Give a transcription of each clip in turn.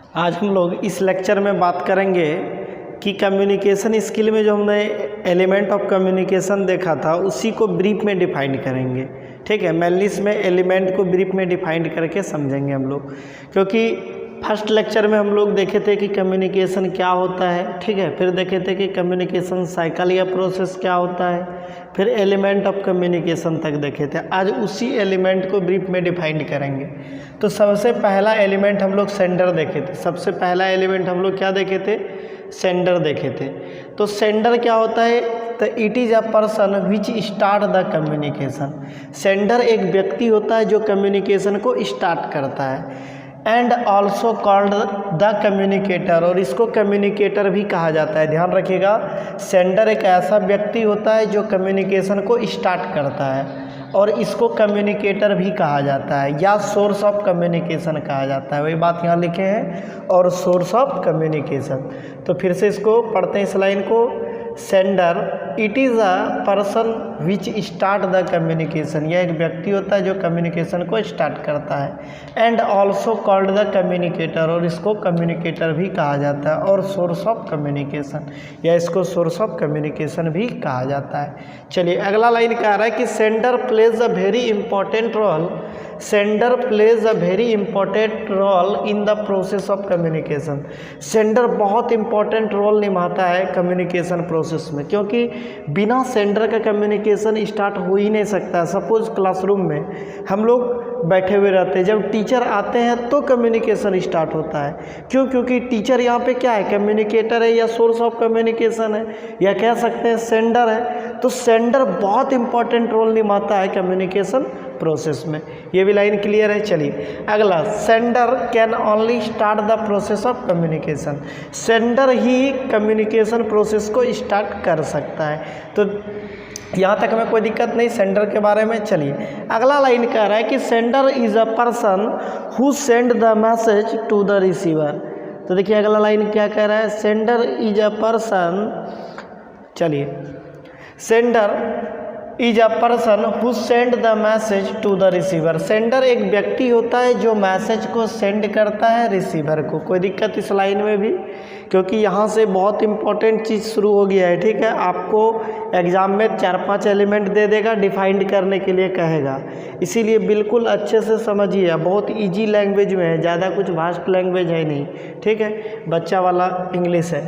आज हम लोग इस लेक्चर में बात करेंगे कि कम्युनिकेशन स्किल में जो हमने एलिमेंट ऑफ कम्युनिकेशन देखा था उसी को ब्रीफ में डिफाइन करेंगे। ठीक है, मेनली इसमें एलिमेंट को ब्रीफ में डिफाइन करके समझेंगे हम लोग, क्योंकि फर्स्ट लेक्चर में हम लोग देखे थे कि कम्युनिकेशन क्या होता है। ठीक है, फिर देखे थे कि कम्युनिकेशन साइकिल या प्रोसेस क्या होता है, फिर एलिमेंट ऑफ कम्युनिकेशन तक देखे थे। आज उसी एलिमेंट को ब्रीफ में डिफाइन करेंगे। तो सबसे पहला एलिमेंट हम लोग सेंडर देखे थे। सबसे पहला एलिमेंट हम लोग क्या देखे थे? सेंडर देखे थे। तो सेंडर क्या होता है? तो it is a person which start the communication. Sender एक व्यक्ति होता है जो कम्युनिकेशन को स्टार्ट करता है। And also called the communicator, और इसको कम्युनिकेटर भी कहा जाता है। ध्यान रखिएगा, सेंडर एक ऐसा व्यक्ति होता है जो कम्युनिकेशन को स्टार्ट करता है और इसको कम्युनिकेटर भी कहा जाता है या सोर्स ऑफ कम्युनिकेशन कहा जाता है। वही बात यहाँ लिखे हैं, और सोर्स ऑफ कम्युनिकेशन। तो फिर से इसको पढ़ते हैं इस लाइन को। Sender it is a person which start the communication, यह एक व्यक्ति होता है जो कम्युनिकेशन को स्टार्ट करता है। And also called the communicator, और इसको कम्युनिकेटर भी कहा जाता है, और सोर्स ऑफ कम्युनिकेशन, या इसको सोर्स ऑफ कम्युनिकेशन भी कहा जाता है। चलिए अगला लाइन कह रहा है कि sender plays a very important role. Sender plays a very important role in the process of communication. Sender बहुत इंपॉर्टेंट रोल निभाता है कम्युनिकेशन प्रोसेस में, क्योंकि बिना सेंडर का कम्युनिकेशन स्टार्ट हो ही नहीं सकता। सपोज क्लासरूम में हम लोग बैठे हुए रहते हैं, जब टीचर आते हैं तो कम्युनिकेशन स्टार्ट होता है। क्यों? क्योंकि टीचर यहाँ पे क्या है? कम्युनिकेटर है या सोर्स ऑफ कम्युनिकेशन है, या कह सकते हैं सेंडर है। तो सेंडर बहुत इंपॉर्टेंट रोल निभाता है कम्युनिकेशन प्रोसेस में। ये भी लाइन क्लियर है। चलिए अगला, sender can only start the process of communication. Sender he communication process को स्टार्ट कर सकता है। तो यहाँ तक हमें कोई दिक्कत नहीं सेंडर के बारे में। चलिए अगला लाइन कह रहा है कि sender is a person who send the message to the receiver. तो देखिए अगला लाइन क्या कह रहा है? सेंडर इज अ पर्सन, चलिए sender is a person who send the message to the receiver. Sender एक व्यक्ति होता है जो मैसेज को सेंड करता है रिसीवर को। कोई दिक्कत इस लाइन में भी? क्योंकि यहाँ से बहुत इंपॉर्टेंट चीज़ शुरू हो गया है। ठीक है, आपको एग्ज़ाम में 4-5 एलिमेंट दे देगा, डिफाइंड करने के लिए कहेगा, इसीलिए बिल्कुल अच्छे से समझिए। बहुत इजी लैंग्वेज में है, ज़्यादा कुछ वास्ट लैंग्वेज है नहीं। ठीक है, बच्चा वाला इंग्लिश है।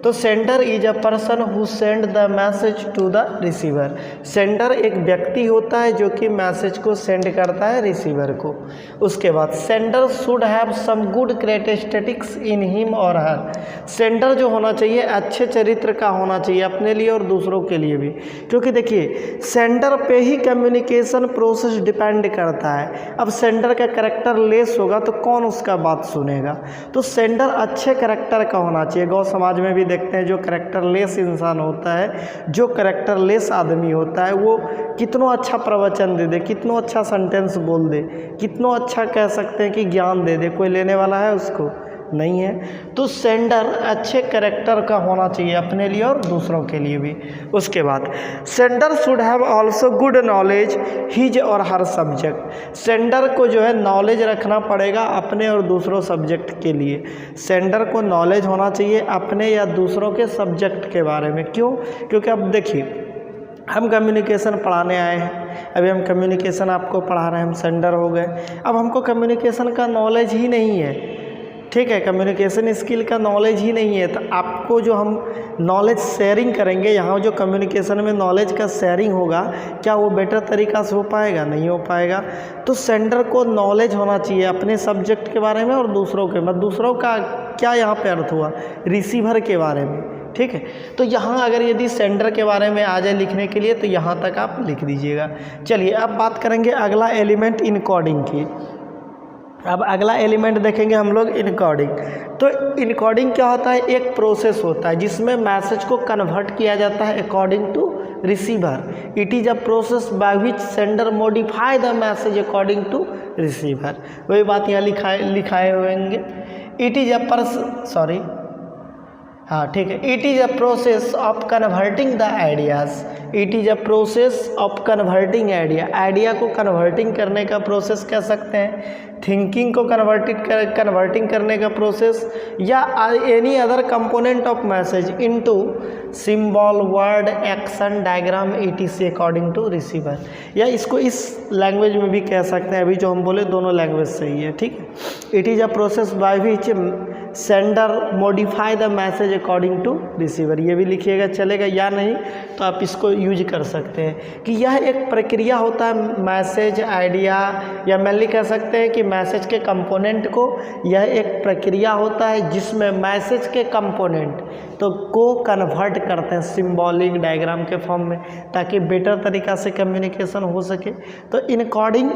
तो sender is a person who send the message to the receiver. Sender एक व्यक्ति होता है जो कि मैसेज को सेंड करता है रिसीवर को। उसके बाद sender should have some good characteristics in him और हर। सेंडर जो होना चाहिए अच्छे चरित्र का होना चाहिए, अपने लिए और दूसरों के लिए भी। क्योंकि देखिए सेंडर पे ही कम्युनिकेशन प्रोसेस डिपेंड करता है। अब सेंडर का कैरेक्टर लेस होगा तो कौन उसका बात सुनेगा? तो सेंडर अच्छे कैरेक्टर का होना चाहिए। गौ समाज में भी देखते हैं जो कैरेक्टर लेस इंसान होता है, जो कैरेक्टर लेस आदमी होता है, वो कितना अच्छा प्रवचन दे दे, कितना अच्छा सेंटेंस बोल दे, कितना अच्छा कह सकते हैं कि ज्ञान दे दे, कोई लेने वाला है उसको? नहीं है। तो सेंडर अच्छे कैरेक्टर का होना चाहिए अपने लिए और दूसरों के लिए भी। उसके बाद sender should have also good knowledge his और हर सब्जेक्ट। सेंडर को जो है नॉलेज रखना पड़ेगा अपने और दूसरों सब्जेक्ट के लिए। सेंडर को नॉलेज होना चाहिए अपने या दूसरों के सब्जेक्ट के बारे में। क्यों? क्योंकि अब देखिए हम कम्युनिकेशन पढ़ाने आए हैं, अभी हम कम्युनिकेशन आपको पढ़ा रहे हैं, हम सेंडर हो गए। अब हमको कम्युनिकेशन का नॉलेज ही नहीं है। ठीक है, कम्युनिकेशन स्किल का नॉलेज ही नहीं है, तो आपको जो हम नॉलेज शेयरिंग करेंगे, यहाँ जो कम्युनिकेशन में नॉलेज का शेयरिंग होगा, क्या वो बेटर तरीक़ा से हो पाएगा? नहीं हो पाएगा। तो सेंडर को नॉलेज होना चाहिए अपने सब्जेक्ट के बारे में और दूसरों के। मतलब दूसरों का क्या यहाँ पे अर्थ हुआ? रिसीवर के बारे में। ठीक है, तो यहाँ अगर यदि सेंडर के बारे में आ जाए लिखने के लिए तो यहाँ तक आप लिख दीजिएगा। चलिए अब बात करेंगे अगला एलिमेंट इनकोडिंग की। अब अगला एलिमेंट देखेंगे हम लोग इनकोडिंग। तो इनकोडिंग क्या होता है? एक प्रोसेस होता है जिसमें मैसेज को कन्वर्ट किया जाता है according to receiver. It is a process by which sender modify the message according to receiver. वही बात यहाँ लिखाए होंगे। इट इज़ अ हाँ ठीक है, it is a process of converting the ideas, it is a process of converting idea को converting करने का प्रोसेस कह सकते हैं, थिंकिंग को कन्वर्टिंग करने का प्रोसेस, या any other component of message into symbol, word, action, diagram etc according to receiver. या इसको इस लैंग्वेज में भी कह सकते हैं, अभी जो हम बोले दोनों लैंग्वेज सही है, ठीक है। It is a process by which sender modify the message according to receiver, ये भी लिखिएगा चलेगा, या नहीं तो आप इसको यूज कर सकते हैं कि यह एक प्रक्रिया होता है मैसेज आइडिया, या मेनली कह सकते हैं कि मैसेज के कंपोनेंट को, यह एक प्रक्रिया होता है जिसमें मैसेज के कंपोनेंट तो को कन्वर्ट करते हैं सिंबॉलिक डायग्राम के फॉर्म में, ताकि बेटर तरीक़ा से कम्युनिकेशन हो सके। तो इनकोडिंग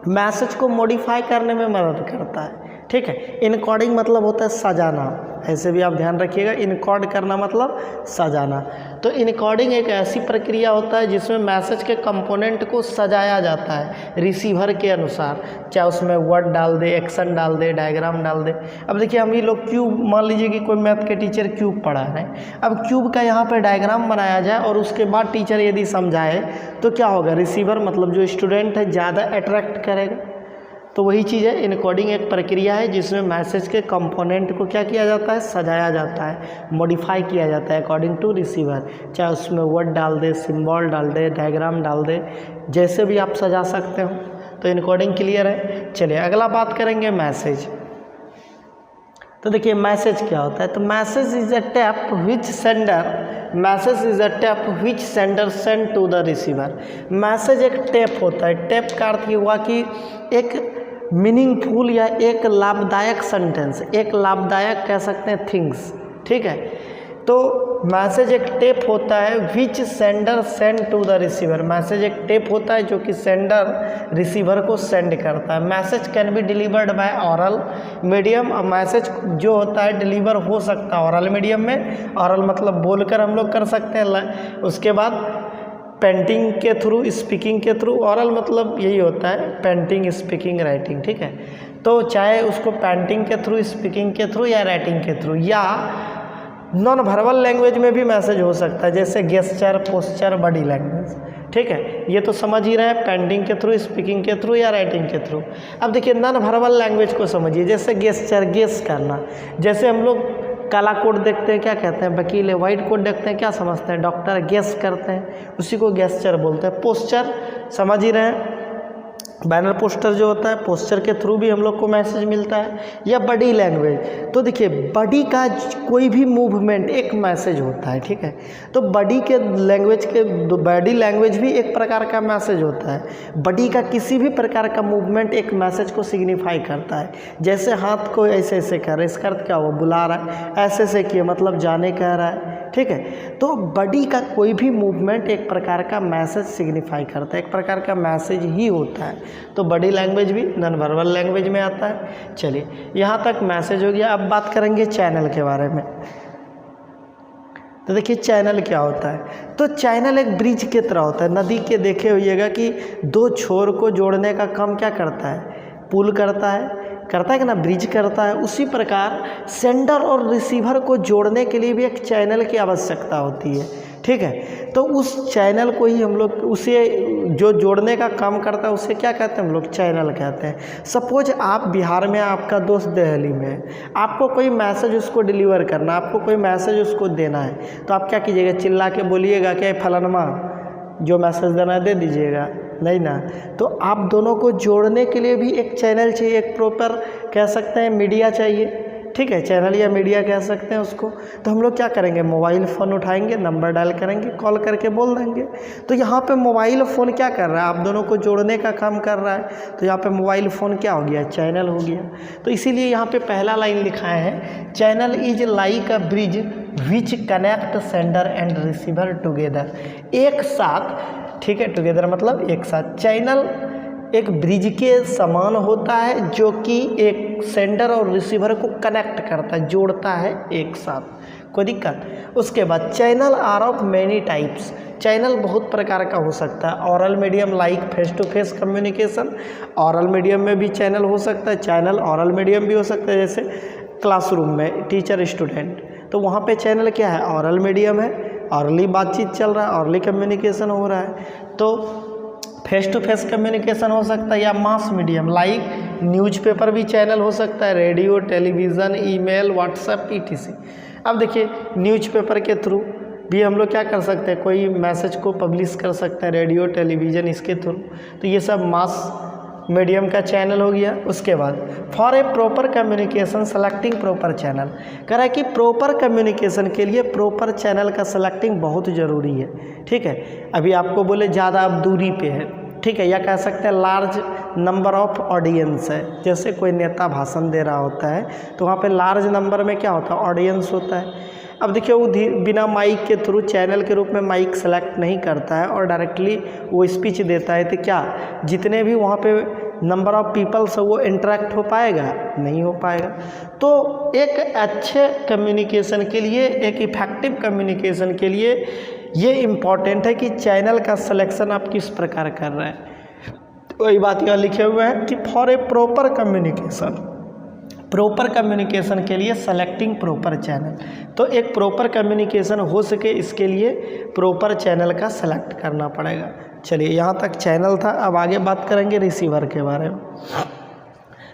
मैसेज को मॉडिफाई करने में मदद करता है, ठीक है। इनकोडिंग मतलब होता है सजाना, ऐसे भी आप ध्यान रखिएगा, इनकोड करना मतलब सजाना। तो इनकोडिंग एक ऐसी प्रक्रिया होता है जिसमें मैसेज के कंपोनेंट को सजाया जाता है रिसीवर के अनुसार, चाहे उसमें वर्ड डाल दे, एक्शन डाल दे, डायग्राम डाल दे। अब देखिए हम ये लोग क्यूब, मान लीजिए कि कोई मैथ के टीचर क्यूब पढ़ा रहे हैं, अब क्यूब का यहाँ पर डायग्राम बनाया जाए और उसके बाद टीचर यदि समझाए तो क्या होगा, रिसीवर मतलब जो स्टूडेंट है ज़्यादा अट्रैक्ट करेगा। तो वही चीज़ है, इनकोडिंग एक प्रक्रिया है जिसमें मैसेज के कंपोनेंट को क्या किया जाता है, सजाया जाता है, मॉडिफाई किया जाता है अकॉर्डिंग टू रिसीवर, चाहे उसमें वर्ड डाल दे, सिंबल डाल दे, डायग्राम डाल दे, जैसे भी आप सजा सकते हो। तो इनकोडिंग क्लियर है। चलिए अगला बात करेंगे मैसेज। तो देखिए मैसेज क्या होता है, तो message is a tap which sender, message is a tap which sender send to the receiver. Message एक टैप होता है, टैप का अर्थ ये हुआ कि एक मीनिंगफुल या एक लाभदायक सेंटेंस, एक लाभदायक कह सकते हैं थिंग्स, ठीक है। तो मैसेज एक टेप होता है which sender send to the receiver, message एक टेप होता है जो कि सेंडर रिसीवर को सेंड करता है। Message can be delivered by aural medium, और मैसेज जो होता है डिलीवर हो सकता है ऑरल मीडियम में, ऑरल मतलब बोलकर हम लोग कर सकते हैं, उसके बाद पेंटिंग के थ्रू, स्पीकिंग के थ्रू, ऑरल मतलब यही होता है पेंटिंग, स्पीकिंग, राइटिंग, ठीक है। तो चाहे उसको पेंटिंग के थ्रू, स्पीकिंग के थ्रू या राइटिंग के थ्रू, या नॉन वर्बल लैंग्वेज में भी मैसेज हो सकता है, जैसे गेस्चर, पोस्चर, बॉडी लैंग्वेज, ठीक है। ये तो समझ ही रहे हैं, पेंटिंग के थ्रू, स्पीकिंग के थ्रू या राइटिंग के थ्रू। अब देखिए नॉन वर्बल लैंग्वेज को समझिए, जैसे गेस्चर, गेस करना, जैसे हम लोग काला कोट देखते हैं क्या कहते हैं, वकील है, वाइट कोट देखते हैं क्या समझते हैं, डॉक्टर, गेस करते हैं, उसी को गेस्चर बोलते हैं। पोस्चर समझ ही रहे हैं, बैनर पोस्टर जो होता है, पोस्चर के थ्रू भी हम लोग को मैसेज मिलता है, या बॉडी लैंग्वेज। तो देखिए बॉडी का कोई भी मूवमेंट एक मैसेज होता है, ठीक है। तो बॉडी के लैंग्वेज के, बॉडी लैंग्वेज भी एक प्रकार का मैसेज होता है, बॉडी का किसी भी प्रकार का मूवमेंट एक मैसेज को सिग्निफाई करता है। जैसे हाथ को ऐसे ऐसे कर रहा है, इसका अर्थ क्या हुआ, बुला रहा है, ऐसे ऐसे किए मतलब जाने कह रहा है, ठीक है। तो बॉडी का कोई भी मूवमेंट एक प्रकार का मैसेज सिग्निफाई करता है, एक प्रकार का मैसेज ही होता है। तो बॉडी लैंग्वेज भी नॉन वर्बल लैंग्वेज में आता है। चलिए यहाँ तक मैसेज हो गया, अब बात करेंगे चैनल के बारे में। तो देखिए चैनल क्या होता है, तो चैनल एक ब्रिज की तरह होता है, नदी के देखे होइएगा कि दो छोर को जोड़ने का काम क्या करता है, पुल करता है कि ना, ब्रिज करता है। उसी प्रकार सेंडर और रिसीवर को जोड़ने के लिए भी एक चैनल की आवश्यकता होती है, ठीक है। तो उस चैनल को ही हम लोग, उसे जो जोड़ने का काम करता है उसे क्या कहते हैं हम लोग, चैनल कहते हैं। सपोज आप बिहार में, आपका दोस्त दिल्ली में है, आपको कोई मैसेज उसको डिलीवर करना, आपको कोई मैसेज उसको देना है, तो आप क्या कीजिएगा, चिल्ला के बोलिएगा कि फलानमा जो मैसेज देना है दे दीजिएगा, नहीं ना। तो आप दोनों को जोड़ने के लिए भी एक चैनल चाहिए, एक प्रॉपर कह सकते हैं मीडिया चाहिए, ठीक है, चैनल या मीडिया कह सकते हैं उसको। तो हम लोग क्या करेंगे, मोबाइल फ़ोन उठाएंगे, नंबर डायल करेंगे, कॉल करके बोल देंगे। तो यहाँ पे मोबाइल फ़ोन क्या कर रहा है, आप दोनों को जोड़ने का काम कर रहा है। तो यहाँ पे मोबाइल फ़ोन क्या हो गया, चैनल हो गया। तो इसीलिए यहाँ पे पहला लाइन लिखा है, channel is like a bridge which connect sender and receiver together, एक साथ, ठीक है, टुगेदर मतलब एक साथ। चैनल एक ब्रिज के समान होता है जो कि एक सेंडर और रिसीवर को कनेक्ट करता है, जोड़ता है एक साथ, कोई दिक्कत। उसके बाद channel are of many types, channel बहुत प्रकार का हो सकता है। Aural medium like face to face communication, aural medium में भी चैनल हो सकता है, चैनल ऑरल मीडियम भी हो सकता है, जैसे क्लासरूम में टीचर स्टूडेंट, तो वहाँ पे चैनल क्या है, ऑरल मीडियम है, ऑरली बातचीत चल रहा है, ऑरली कम्युनिकेशन हो रहा है। तो फेस टू फेस कम्युनिकेशन हो सकता है या मास मीडियम लाइक न्यूज़पेपर भी चैनल हो सकता है, radio, television, email, WhatsApp, etc. अब देखिए न्यूज़पेपर के थ्रू भी हम लोग क्या कर सकते हैं, कोई मैसेज को पब्लिश कर सकते हैं, रेडियो, टेलीविज़न इसके थ्रू। तो ये सब मास मीडियम का चैनल हो गया। उसके बाद for a proper communication selecting proper channel, कह रहा है कि प्रॉपर कम्युनिकेशन के लिए प्रॉपर चैनल का सेलेक्टिंग बहुत ज़रूरी है। ठीक है, अभी आपको बोले ज़्यादा आप दूरी पे है, ठीक है, या कह सकते हैं लार्ज नंबर ऑफ ऑडियंस है, जैसे कोई नेता भाषण दे रहा होता है तो वहाँ पे लार्ज नंबर में क्या होता है, ऑडियंस होता है। अब देखिए वो बिना माइक के थ्रू चैनल के रूप में माइक सेलेक्ट नहीं करता है और डायरेक्टली वो स्पीच देता है, तो क्या जितने भी वहाँ पे नंबर ऑफ पीपल्स है वो इंटरेक्ट हो पाएगा, नहीं हो पाएगा। तो एक अच्छे कम्युनिकेशन के लिए, एक इफेक्टिव कम्युनिकेशन के लिए ये इम्पॉर्टेंट है कि चैनल का सिलेक्शन आप किस प्रकार कर रहे हैं। वही बात यहाँ लिखे हुए हैं कि for a proper communication, proper communication के लिए सेलेक्टिंग प्रॉपर चैनल। तो एक प्रॉपर कम्युनिकेशन हो सके इसके लिए प्रॉपर चैनल का सेलेक्ट करना पड़ेगा। चलिए यहाँ तक चैनल था, अब आगे बात करेंगे रिसीवर के बारे में।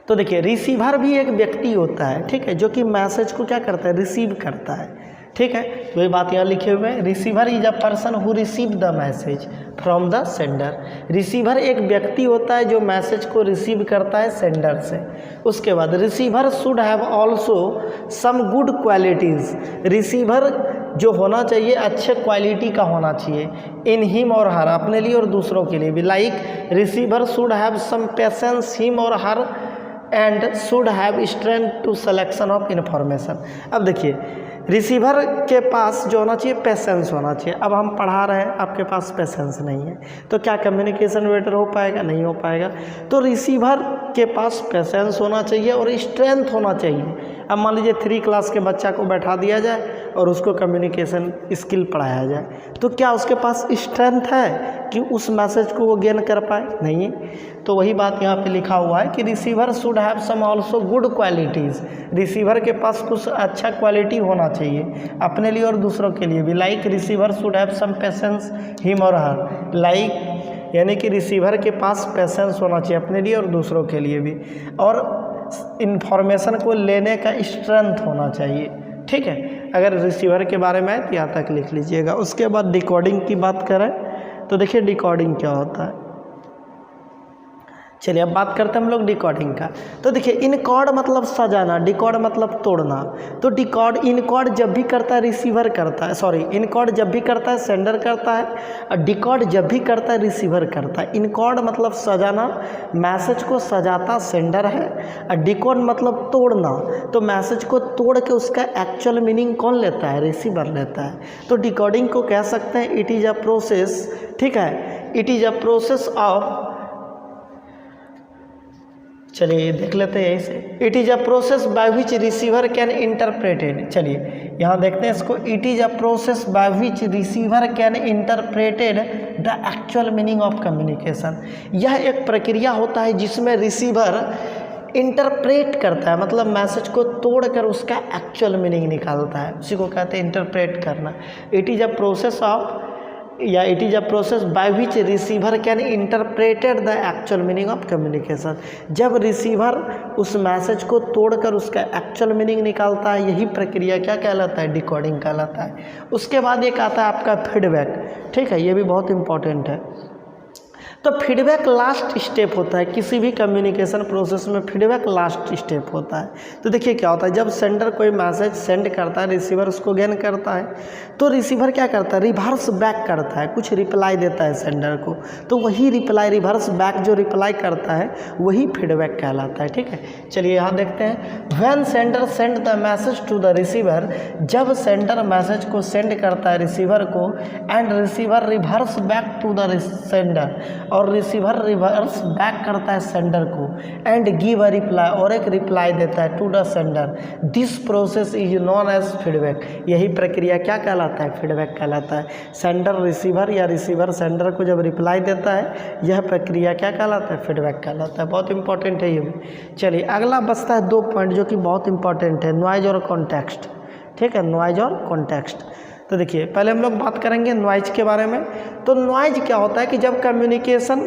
तो देखिए रिसीवर भी एक व्यक्ति होता है, ठीक है, जो कि मैसेज को क्या करता है, रिसीव करता है। ठीक है, तो ये बात यहाँ लिखे हुए हैं, receiver is a person who receive the message from the sender. Receiver एक व्यक्ति होता है जो मैसेज को रिसीव करता है सेंडर से। उसके बाद receiver should have also some good qualities, receiver जो होना चाहिए अच्छे क्वालिटी का होना चाहिए, इन हिम और हर, अपने लिए और दूसरों के लिए भी। Like receiver should have some patience him और her and should have strength to selection of information. अब देखिए रिसीवर के पास जो होना चाहिए पेशेंस होना चाहिए। अब हम पढ़ा रहे हैं, आपके पास पेशेंस नहीं है तो क्या कम्युनिकेशन बेटर हो पाएगा, नहीं हो पाएगा। तो रिसीवर के पास पेशेंस होना चाहिए और स्ट्रेंथ होना चाहिए। अब मान लीजिए 3 क्लास के बच्चा को बैठा दिया जाए और उसको कम्युनिकेशन स्किल पढ़ाया जाए, तो क्या उसके पास स्ट्रेंथ है कि उस मैसेज को वो गेन कर पाए, नहीं। तो वही बात यहाँ पे लिखा हुआ है कि receiver should have some also good qualities, receiver के पास कुछ अच्छा क्वालिटी होना चाहिए अपने लिए और दूसरों के लिए भी। Like receiver should have some patience him और हर, लाइक यानी कि रिसीवर के पास पेशेंस होना चाहिए अपने लिए और दूसरों के लिए भी, और इन्फॉर्मेशन को लेने का स्ट्रेंथ होना चाहिए। ठीक है, अगर रिसीवर के बारे में तो यहाँ तक लिख लीजिएगा। उसके बाद डिकोडिंग की बात करें तो देखिए डिकोडिंग क्या होता है। चलिए अब बात करते हैं हम लोग डिकोडिंग का। तो देखिए इनकोड मतलब सजाना, डिकोड मतलब तोड़ना। तो डिकोड इनकोड जब भी करता है रिसीवर करता है, सॉरी इनकोड जब भी करता है सेंडर करता है, और डिकोड जब भी करता है रिसीवर करता है। इनकोड मतलब सजाना, मैसेज को सजाता सेंडर है, और डिकोड मतलब तोड़ना, तो मैसेज को तोड़ के उसका एक्चुअल मीनिंग कौन लेता है, रिसीवर लेता है। तो डिकोडिंग को कह सकते हैं इट इज़ अ प्रोसेस, ठीक है, it is a process of, चलिए देख लेते हैं यहीं से, it is a process by which receiver can interpreted. चलिए यहाँ देखते हैं इसको, it is a process by which receiver can interpreted the actual meaning of communication. यह एक प्रक्रिया होता है जिसमें रिसीवर इंटरप्रेट करता है, मतलब मैसेज को तोड़कर उसका एक्चुअल मीनिंग निकालता है, उसी को कहते हैं इंटरप्रेट करना। It is a process of या it is a process by which receiver can interpreted the actual meaning of communication. जब रिसीवर उस मैसेज को तोड़कर उसका एक्चुअल मीनिंग निकालता है, यही प्रक्रिया क्या कहलाता है, डिकोडिंग कहलाता है। उसके बाद एक आता है आपका फीडबैक, ठीक है, ये भी बहुत इंपॉर्टेंट है। तो फीडबैक लास्ट स्टेप होता है किसी भी कम्युनिकेशन प्रोसेस में, फीडबैक लास्ट स्टेप होता है। तो देखिए क्या होता है, जब सेंडर कोई मैसेज सेंड करता है, रिसीवर उसको गेन करता है, तो रिसीवर क्या करता है, रिवर्स बैक करता है, कुछ रिप्लाई देता है सेंडर को, तो वही रिप्लाई, रिवर्स बैक जो रिप्लाई करता है वही फीडबैक कहलाता है। ठीक है, चलिए यहाँ देखते हैं, when sender send the message to the receiver, जब सेंडर मैसेज को सेंड करता है रिसीवर को, and receiver reverse back to the sender, और रिसीवर रिवर्स बैक करता है सेंडर को, एंड गिव अ रिप्लाई, और एक रिप्लाई देता है to the sender, this process is known as feedback. यही प्रक्रिया क्या कहलाता है, फीडबैक कहलाता है। सेंडर रिसीवर या रिसीवर सेंडर को जब रिप्लाई देता है, यह प्रक्रिया क्या कहलाता है, फीडबैक कहलाता है। बहुत इंपॉर्टेंट है ये भी। चलिए अगला बचता है 2 पॉइंट जो कि बहुत इंपॉर्टेंट है, नॉइज और कॉन्टेक्स्ट। ठीक है, नॉइज और कॉन्टेक्स्ट। तो देखिए पहले हम लोग बात करेंगे नॉइज के बारे में। तो नॉइज क्या होता है कि जब कम्युनिकेशन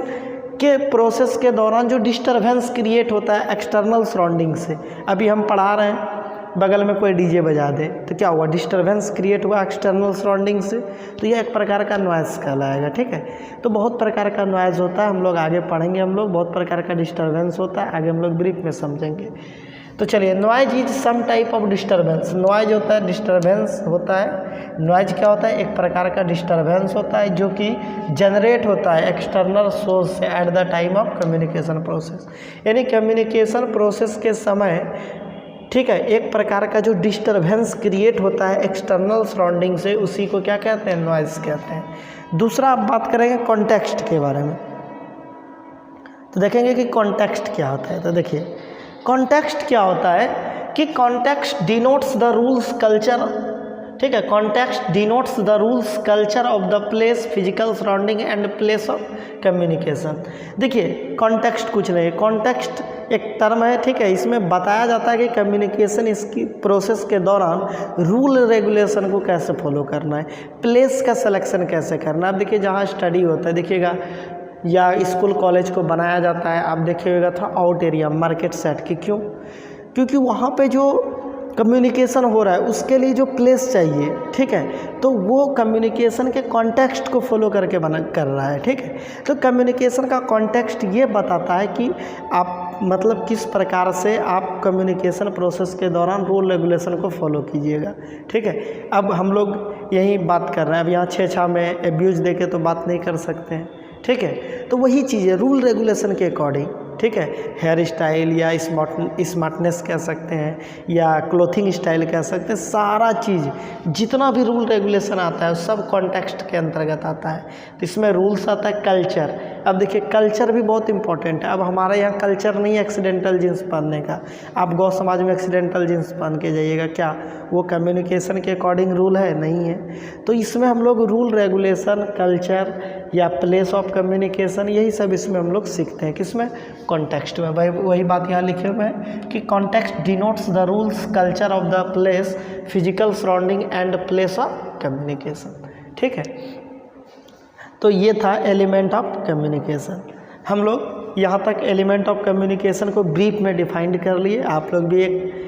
के प्रोसेस के दौरान जो डिस्टरबेंस क्रिएट होता है एक्सटर्नल सराउंडिंग से, अभी हम पढ़ा रहे हैं बगल में कोई डीजे बजा दे तो क्या हुआ, डिस्टरबेंस क्रिएट हुआ एक्सटर्नल सराउंडिंग से, तो यह एक प्रकार का नॉइज़ कहलाएगा। ठीक है, तो बहुत प्रकार का नॉइज़ होता है, हम लोग आगे पढ़ेंगे, हम लोग बहुत प्रकार का डिस्टरबेंस होता है, आगे हम लोग ब्रीफ में समझेंगे। तो चलिए, noise is some type of disturbance. Noise होता है, डिस्टरबेंस होता है। नॉइज क्या होता है, एक प्रकार का डिस्टरबेंस होता है जो कि जनरेट होता है एक्सटर्नल सोर्स से at the time of communication process, यानी कम्युनिकेशन प्रोसेस के समय, ठीक है, एक प्रकार का जो डिस्टरबेंस क्रिएट होता है एक्सटर्नल सराउंडिंग से, उसी को क्या कहते हैं, नॉइज़ कहते हैं। दूसरा आप बात करेंगे कॉन्टेक्स्ट के बारे में, तो देखेंगे कि कॉन्टेक्स्ट क्या होता है। तो देखिए कॉन्टेक्स्ट क्या होता है कि context denotes the rules culture, ठीक है, context denotes the rules culture of the place, physical surrounding and place of communication. देखिए कॉन्टेक्स्ट कुछ नहीं है, कॉन्टेक्स्ट एक टर्म है, ठीक है, इसमें बताया जाता है कि कम्युनिकेशन इसकी प्रोसेस के दौरान रूल रेगुलेशन को कैसे फॉलो करना है, प्लेस का सिलेक्शन कैसे करना है। अब देखिए जहाँ स्टडी होता है, देखिएगा या स्कूल कॉलेज को बनाया जाता है, आप देखिएगा थोड़ा आउट एरिया मार्केट सेट की, क्यों, क्योंकि वहाँ पे जो कम्युनिकेशन हो रहा है उसके लिए जो प्लेस चाहिए, ठीक है, तो वो कम्युनिकेशन के कॉन्टेक्स्ट को फॉलो करके कर रहा है। ठीक है, तो कम्युनिकेशन का कॉन्टेक्स्ट ये बताता है कि आप मतलब किस प्रकार से आप कम्युनिकेशन प्रोसेस के दौरान रूल रेगुलेशन को फॉलो कीजिएगा। ठीक है, अब हम लोग यही बात कर रहे हैं, अब यहाँ 6 में एब्यूज देके तो बात नहीं कर सकते हैं। ठीक है, तो वही चीज़ है रूल रेगुलेशन के अकॉर्डिंग, ठीक है, हेयर स्टाइल या स्मार्टनेस कह सकते हैं या क्लोथिंग स्टाइल कह सकते हैं, सारा चीज़ जितना भी रूल रेगुलेशन आता है सब कॉन्टेक्स्ट के अंतर्गत आता है। तो इसमें रूल्स आता है कल्चर। अब देखिए कल्चर भी बहुत इंपॉर्टेंट है। अब हमारे यहाँ कल्चर नहीं है एक्सीडेंटल जींस पहनने का, आप गौ समाज में एक्सीडेंटल जींस पहन के जाइएगा, क्या वो कम्युनिकेशन के अकॉर्डिंग रूल है, नहीं है। तो इसमें हम लोग रूल रेगुलेशन, कल्चर या प्लेस ऑफ कम्युनिकेशन, यही सब इसमें हम लोग सीखते हैं, किसमें, कॉन्टेक्स्ट में। भाई वही बात यहाँ लिखे हुए हैं कि context denotes the rules culture of the place, physical surrounding and place of communication. ठीक है, तो ये था एलिमेंट ऑफ कम्युनिकेशन। हम लोग यहाँ तक एलिमेंट ऑफ कम्युनिकेशन को ब्रीफ में डिफाइंड कर लिए। आप लोग भी एक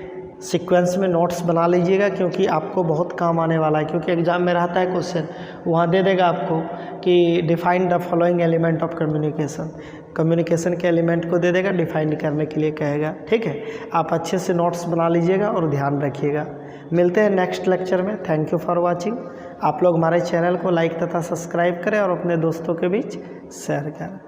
सीक्वेंस में नोट्स बना लीजिएगा क्योंकि आपको बहुत काम आने वाला है, क्योंकि एग्जाम में रहता है क्वेश्चन, वहाँ दे देगा आपको कि define the following element of communication, communication के एलिमेंट को दे देगा, डिफाइन करने के लिए कहेगा। ठीक है, आप अच्छे से नोट्स बना लीजिएगा और ध्यान रखिएगा। मिलते हैं नेक्स्ट लेक्चर में। Thank you for watching. आप लोग हमारे चैनल को लाइक तथा सब्सक्राइब करें और अपने दोस्तों के बीच शेयर करें।